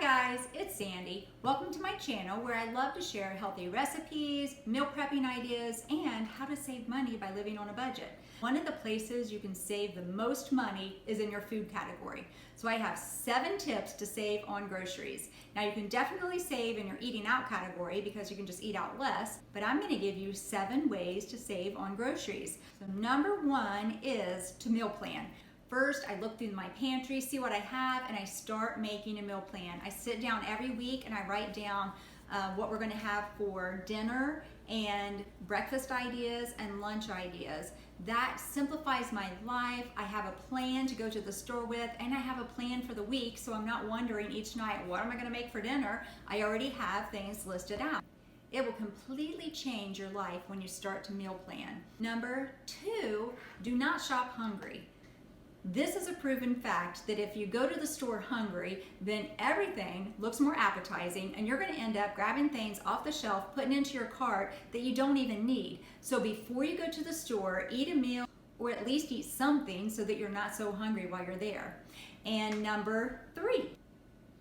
guys, it's Sandy. Welcome to my channel where I love to share healthy recipes, meal prepping ideas, and how to save money by living on a budget. One of the places you can save the most money is in your food category. So I have 7 tips to save on groceries. Now you can definitely save in your eating out category because you can just eat out less, but I'm going to give you 7 ways to save on groceries. So number 1 is to meal plan. First, I look through my pantry, see what I have, and I start making a meal plan. I sit down every week and I write down what we're going to have for dinner and breakfast ideas and lunch ideas. That simplifies my life. I have a plan to go to the store with, and I have a plan for the week, so I'm not wondering each night, what am I going to make for dinner? I already have things listed out. It will completely change your life when you start to meal plan. Number 2, do not shop hungry. This is a proven fact that if you go to the store hungry, then everything looks more appetizing and you're going to end up grabbing things off the shelf, putting into your cart that you don't even need. So before you go to the store, eat a meal or at least eat something so that you're not so hungry while you're there. And number 3,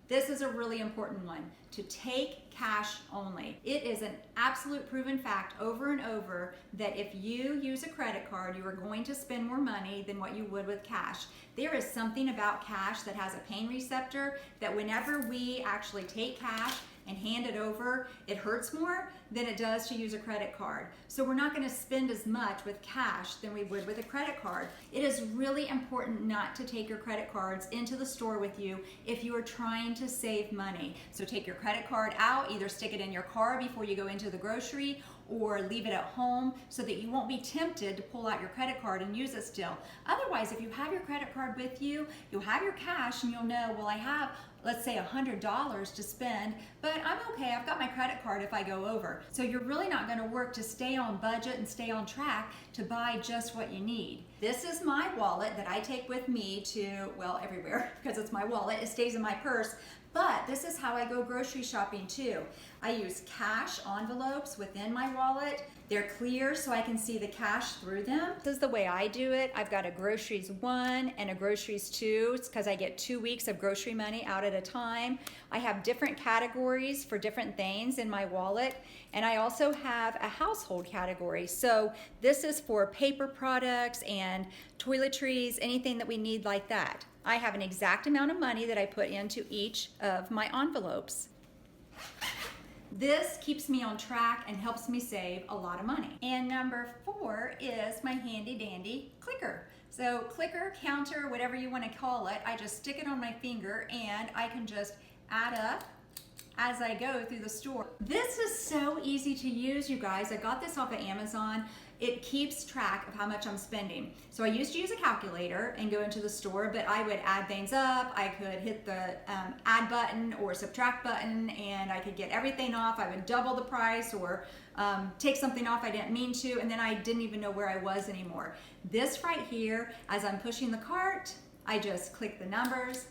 this is a really important one, to take cash only. It is an absolute proven fact over and over that if you use a credit card, you are going to spend more money than what you would with cash. There is something about cash that has a pain receptor that whenever we actually take cash and hand it over, it hurts more than it does to use a credit card. So we're not going to spend as much with cash than we would with a credit card. It is really important not to take your credit cards into the store with you if you are trying to save money. So take your credit card out, either stick it in your car before you go into the grocery or leave it at home so that you won't be tempted to pull out your credit card and use it still. Otherwise, if you have your credit card with you, you'll have your cash and you'll know, well, I have, let's say $100 to spend, but I'm okay, I've got my credit card if I go over. So you're really not gonna work to stay on budget and stay on track to buy just what you need. This is my wallet that I take with me to, well, everywhere because it's my wallet, it stays in my purse. But this is how I go grocery shopping too. I use cash envelopes within my wallet. They're clear so I can see the cash through them. This is the way I do it. I've got a Groceries 1 and a Groceries 2. It's because I get 2 weeks of grocery money out at a time. I have different categories for different things in my wallet. And I also have a household category. So this is for paper products and toiletries, anything that we need like that. I have an exact amount of money that I put into each of my envelopes. This keeps me on track and helps me save a lot of money. And number 4 is my handy dandy clicker. So clicker, counter, whatever you want to call it, I just stick it on my finger and I can just add up as I go through the store. This is so easy to use, you guys. I got this off of Amazon. It keeps track of how much I'm spending. So I used to use a calculator and go into the store, but I would add things up. I could hit the add button or subtract button and I could get everything off. I would double the price or take something off I didn't mean to, and then I didn't even know where I was anymore. This right here, as I'm pushing the cart, I just click the numbers,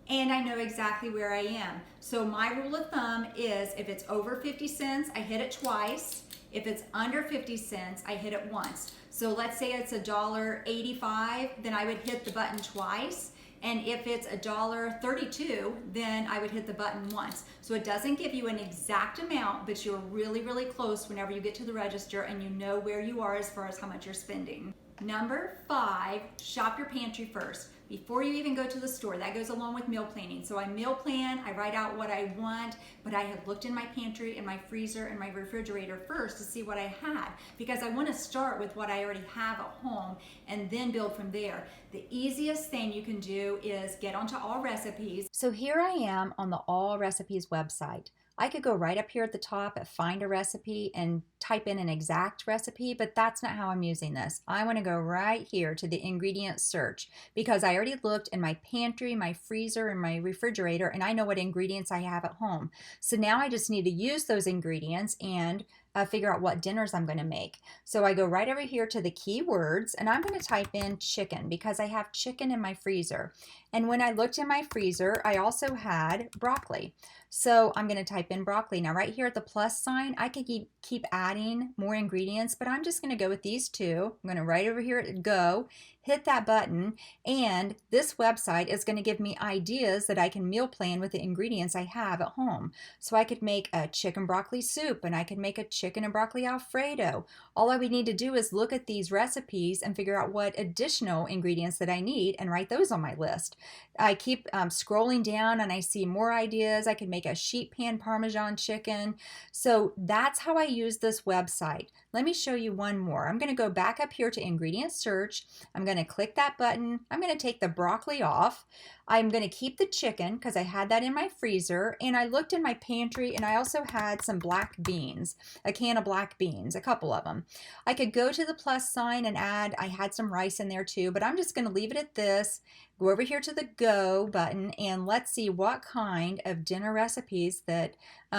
and I know exactly where I am. So my rule of thumb is if it's over 50 cents, I hit it twice. If it's under 50 cents, I hit it once. So let's say it's $1.85, then I would hit the button twice. And if it's $1.32, then I would hit the button once. So it doesn't give you an exact amount, but you're really, really close whenever you get to the register and you know where you are as far as how much you're spending. Number 5, shop your pantry first before you even go to the store. That goes along with meal planning. So I meal plan, I write out what I want, but I have looked in my pantry and my freezer and my refrigerator first to see what I had, because I want to start with what I already have at home and then build from there. The easiest thing you can do is get onto All Recipes. So here I am on the All Recipes website. I could go right up here at the top at find a recipe and type in an exact recipe, but that's not how I'm using this. I want to go right here to the ingredient search because I already looked in my pantry, my freezer, and my refrigerator, and I know what ingredients I have at home. So now I just need to use those ingredients and figure out what dinners I'm going to make. So I go right over here to the keywords and I'm going to type in chicken because I have chicken in my freezer. And when I looked in my freezer, I also had broccoli. So I'm going to type in broccoli. Now right here at the plus sign, I could keep adding more ingredients, but I'm just going to go with these 2. I'm going to right over here at go, hit that button, and this website is going to give me ideas that I can meal plan with the ingredients I have at home. So I could make a chicken broccoli soup, and I could make a chicken and broccoli Alfredo. All I would need to do is look at these recipes and figure out what additional ingredients that I need and write those on my list. I keep scrolling down and I see more ideas. I could make a sheet pan Parmesan chicken. So that's how I use this website. Let me show you one more. I'm going to go back up here to ingredient search. I'm going to click that button. I'm going to take the broccoli off. I'm going to keep the chicken because I had that in my freezer, and I looked in my pantry and I also had some black beans, a can of black beans, a couple of them. I could go to the plus sign and add, I had some rice in there too, but I'm just going to leave it at this. Go over here to the go button and let's see what kind of dinner recipes that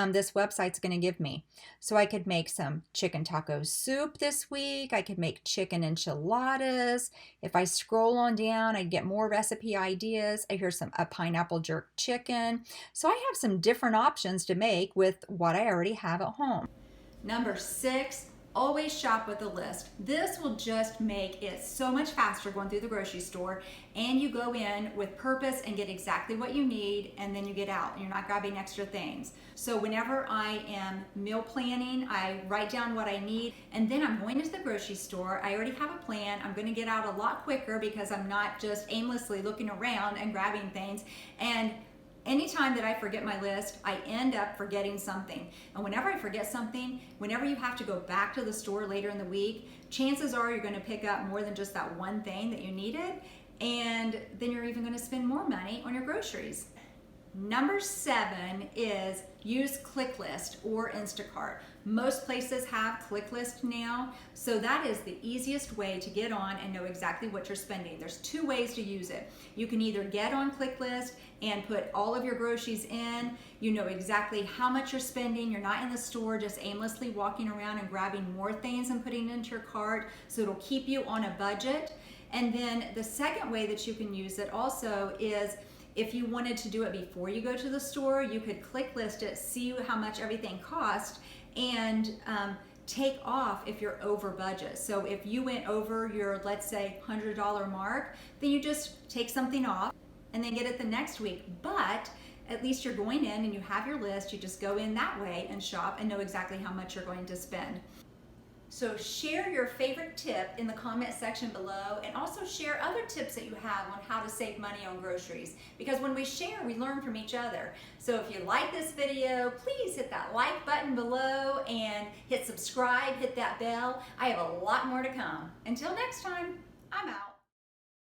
this website's going to give me. So I could make some chicken taco soup this week. I could make chicken enchiladas. If I scroll on down, I get more recipe ideas. I hear a pineapple jerk chicken. So I have some different options to make with what I already have at home. Number 6, always shop with a list. This will just make it so much faster going through the grocery store, and you go in with purpose and get exactly what you need, and then you get out and you're not grabbing extra things. So whenever I am meal planning, I write down what I need, and then I'm going to the grocery store. I already have a plan. I'm going to get out a lot quicker because I'm not just aimlessly looking around and grabbing things. And anytime that I forget my list, I end up forgetting something. And whenever I forget something, whenever you have to go back to the store later in the week, chances are you're going to pick up more than just that one thing that you needed, and then you're even going to spend more money on your groceries. Number 7 is use ClickList or Instacart. Most places have ClickList now, so that is the easiest way to get on and know exactly what you're spending. There's 2 ways to use it. You can either get on ClickList and put all of your groceries in. You know exactly how much you're spending. You're not in the store just aimlessly walking around and grabbing more things and putting it into your cart, so it'll keep you on a budget. And then the second way that you can use it also is if you wanted to do it before you go to the store, you could ClickList it, see how much everything cost, and take off if you're over budget. So if you went over your, let's say, $100 mark, then you just take something off and then get it the next week. But at least you're going in and you have your list. You just go in that way and shop and know exactly how much you're going to spend. So share your favorite tip in the comment section below, and also share other tips that you have on how to save money on groceries, because when we share, we learn from each other. So if you like this video, please hit that like button below and hit subscribe, hit that bell. I have a lot more to come. Until next time, I'm out.